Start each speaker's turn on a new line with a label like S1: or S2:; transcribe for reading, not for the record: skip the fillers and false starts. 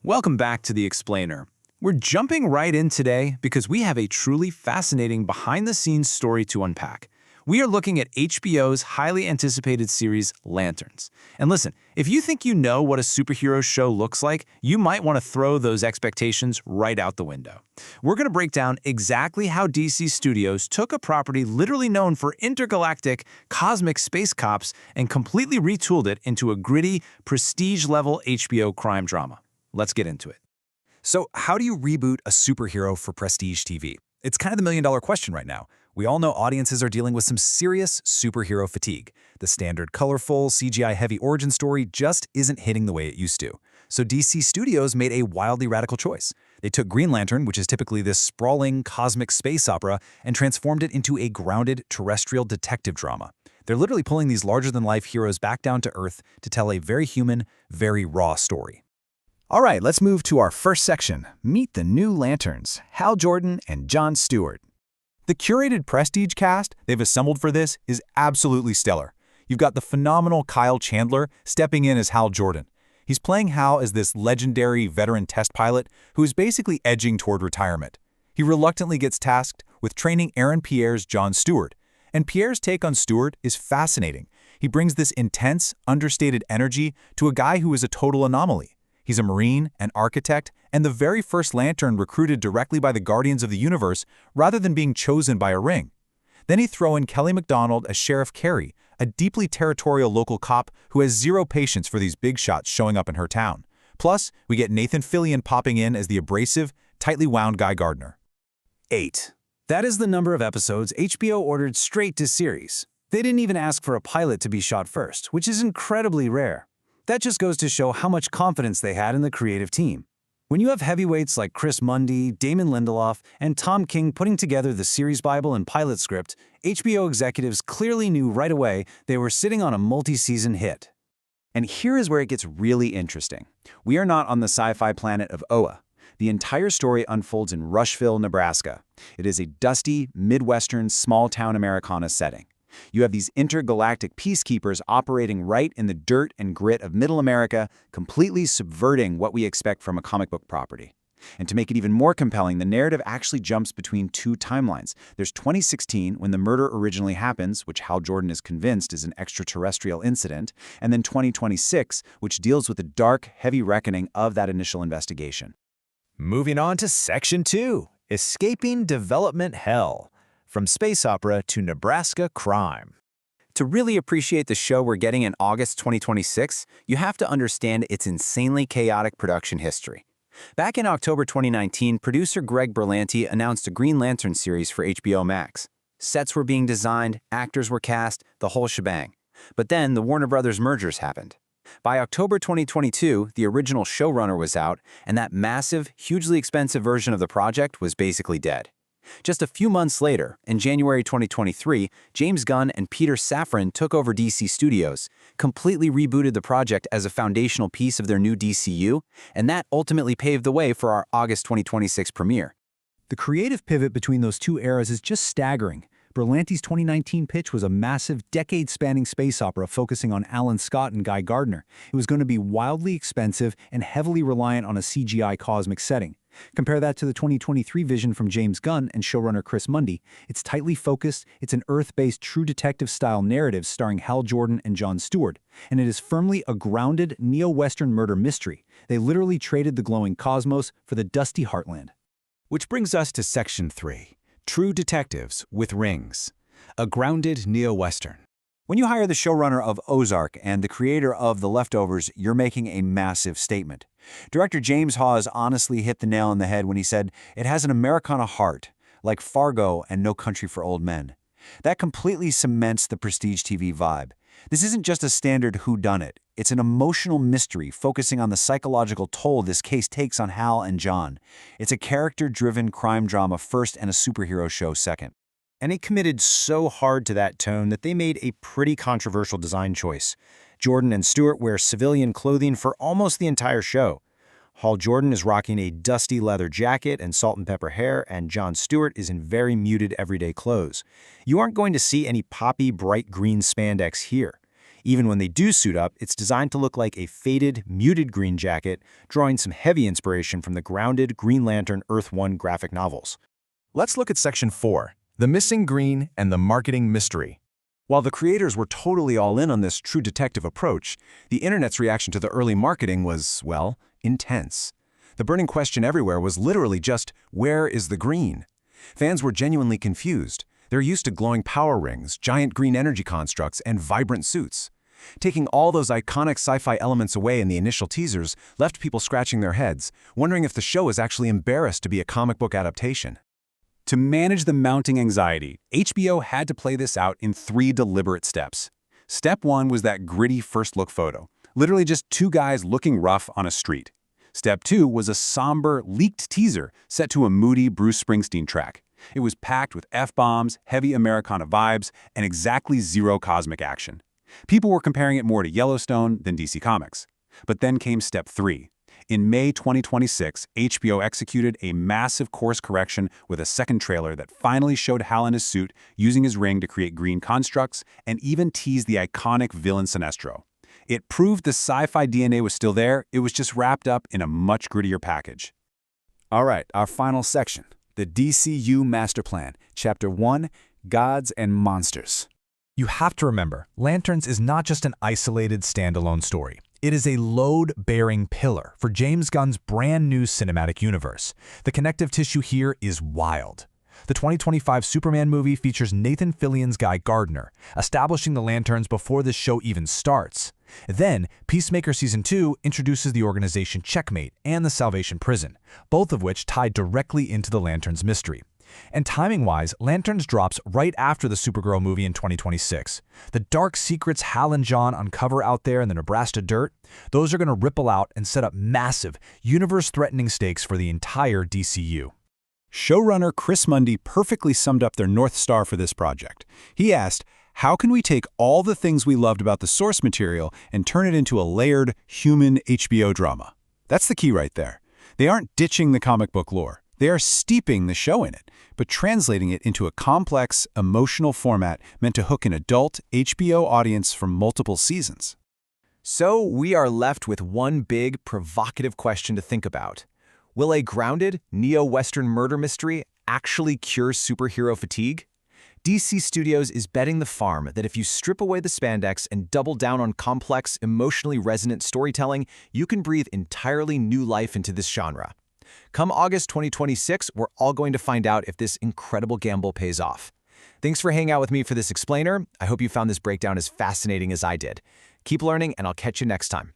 S1: Welcome back to The Explainer. We're jumping right in today because we have a truly fascinating behind-the-scenes story to unpack. We are looking at HBO's highly anticipated series, Lanterns. And listen, if you think you know what a superhero show looks like, you might want to throw those expectations right out the window. We're going to break down exactly how DC Studios took a property literally known for intergalactic, cosmic space cops and completely retooled it into a gritty, prestige-level HBO crime drama. Let's get into it.
S2: So how do you reboot a superhero for prestige TV? It's kind of the million-dollar question right now. We all know audiences are dealing with some serious superhero fatigue. The standard colorful, CGI-heavy origin story just isn't hitting the way it used to. So DC Studios made a wildly radical choice. They took Green Lantern, which is typically this sprawling cosmic space opera, and transformed it into a grounded terrestrial detective drama. They're literally pulling these larger-than-life heroes back down to Earth to tell a very human, very raw story. All right, let's move to our first section. Meet the new Lanterns, Hal Jordan and Jon Stewart. The curated prestige cast they've assembled for this is absolutely stellar. You've got the phenomenal Kyle Chandler stepping in as Hal Jordan. He's playing Hal as this legendary veteran test pilot who is basically edging toward retirement. He reluctantly gets tasked with training Aaron Pierre's Jon Stewart. And Pierre's take on Stewart is fascinating. He brings this intense, understated energy to a guy who is a total anomaly. He's a Marine, an architect, and the very first Lantern recruited directly by the Guardians of the Universe rather than being chosen by a ring. Then he throw in Kelly MacDonald as Sheriff Carey, a deeply territorial local cop who has zero patience for these big shots showing up in her town. Plus, we get Nathan Fillion popping in as the abrasive, tightly wound Guy Gardner.
S1: 8. That is the number of episodes HBO ordered straight to series. They didn't even ask for a pilot to be shot first, which is incredibly rare. That just goes to show how much confidence they had in the creative team. When you have heavyweights like Chris Mundy, Damon Lindelof, and Tom King putting together the series Bible and pilot script, HBO executives clearly knew right away they were sitting on a multi-season hit.
S3: And here is where it gets really interesting. We are not on the sci-fi planet of Oa. The entire story unfolds in Rushville, Nebraska. It is a dusty, Midwestern, small-town Americana setting. You have these intergalactic peacekeepers operating right in the dirt and grit of Middle America, completely subverting what we expect from a comic book property. And to make it even more compelling, the narrative actually jumps between two timelines. There's 2016, when the murder originally happens, which Hal Jordan is convinced is an extraterrestrial incident, and then 2026, which deals with the dark, heavy reckoning of that initial investigation.
S2: Moving on to Section 2, Escaping Development Hell. From space opera to Nebraska crime.
S1: To really appreciate the show we're getting in August 2026, you have to understand its insanely chaotic production history. Back in October 2019, producer Greg Berlanti announced a Green Lantern series for HBO Max. Sets were being designed, actors were cast, the whole shebang. But then the Warner Brothers mergers happened. By October 2022, the original showrunner was out, and that massive, hugely expensive version of the project was basically dead. Just a few months later, in January 2023, James Gunn and Peter Safran took over DC Studios, completely rebooted the project as a foundational piece of their new DCU, and that ultimately paved the way for our August 2026 premiere.
S4: The creative pivot between those two eras is just staggering. Berlanti's 2019 pitch was a massive, decade-spanning space opera focusing on Alan Scott and Guy Gardner. It was going to be wildly expensive and heavily reliant on a CGI cosmic setting. Compare that to the 2023 vision from James Gunn and showrunner Chris Mundy. It's tightly focused, it's an Earth-based true detective-style narrative starring Hal Jordan and Jon Stewart, and it is firmly a grounded, neo-Western murder mystery. They literally traded the glowing cosmos for the dusty heartland.
S2: Which brings us to Section 3, True Detectives with Rings, a grounded neo-Western.
S3: When you hire the showrunner of Ozark and the creator of The Leftovers, you're making a massive statement. Director James Hawes honestly hit the nail on the head when he said, "It has an Americana heart, like Fargo and No Country for Old Men." That completely cements the prestige TV vibe. This isn't just a standard whodunit. It's an emotional mystery focusing on the psychological toll this case takes on Hal and John. It's a character-driven crime drama first and a superhero show second.
S5: And it committed so hard to that tone that they made a pretty controversial design choice. Jordan and Stewart wear civilian clothing for almost the entire show. Hal Jordan is rocking a dusty leather jacket and salt and pepper hair, and Jon Stewart is in very muted everyday clothes. You aren't going to see any poppy, bright green spandex here. Even when they do suit up, it's designed to look like a faded, muted green jacket, drawing some heavy inspiration from the grounded Green Lantern Earth 1 graphic novels.
S2: Let's look at Section 4, the missing green and the marketing mystery.
S3: While the creators were totally all in on this true detective approach, the internet's reaction to the early marketing was, well, intense. The burning question everywhere was literally just, where is the green? Fans were genuinely confused. They're used to glowing power rings, giant green energy constructs, and vibrant suits. Taking all those iconic sci-fi elements away in the initial teasers left people scratching their heads, wondering if the show is actually embarrassed to be a comic book adaptation.
S4: To manage the mounting anxiety, HBO had to play this out in 3 deliberate steps. Step 1 was that gritty first-look photo, literally just 2 guys looking rough on a street. Step 2 was a somber, leaked teaser set to a moody Bruce Springsteen track. It was packed with F-bombs, heavy Americana vibes, and exactly 0 cosmic action. People were comparing it more to Yellowstone than DC Comics. But then came Step 3. In May 2026, HBO executed a massive course correction with a second trailer that finally showed Hal in his suit using his ring to create green constructs and even teased the iconic villain Sinestro. It proved the sci-fi DNA was still there, it was just wrapped up in a much grittier package. All right, our final section, the DCU Master Plan, Chapter 1, Gods and Monsters.
S2: You have to remember, Lanterns is not just an isolated standalone story. It is a load-bearing pillar for James Gunn's brand-new cinematic universe. The connective tissue here is wild. The 2025 Superman movie features Nathan Fillion's Guy Gardner, establishing the Lanterns before this show even starts. Then, Peacemaker Season 2 introduces the organization Checkmate and the Salvation Prison, both of which tie directly into the Lanterns' mystery. And timing-wise, Lanterns drops right after the Supergirl movie in 2026. The dark secrets Hal and John uncover out there in the Nebraska dirt, those are going to ripple out and set up massive, universe-threatening stakes for the entire DCU.
S4: Showrunner Chris Mundy perfectly summed up their North Star for this project. He asked, how can we take all the things we loved about the source material and turn it into a layered, human HBO drama? That's the key right there. They aren't ditching the comic book lore. They are steeping the show in it, but translating it into a complex, emotional format meant to hook an adult HBO audience for multiple seasons.
S3: So we are left with one big, provocative question to think about. Will a grounded, neo-Western murder mystery actually cure superhero fatigue? DC Studios is betting the farm that if you strip away the spandex and double down on complex, emotionally resonant storytelling, you can breathe entirely new life into this genre. Come August 2026, we're all going to find out if this incredible gamble pays off. Thanks for hanging out with me for this explainer. I hope you found this breakdown as fascinating as I did. Keep learning, and I'll catch you next time.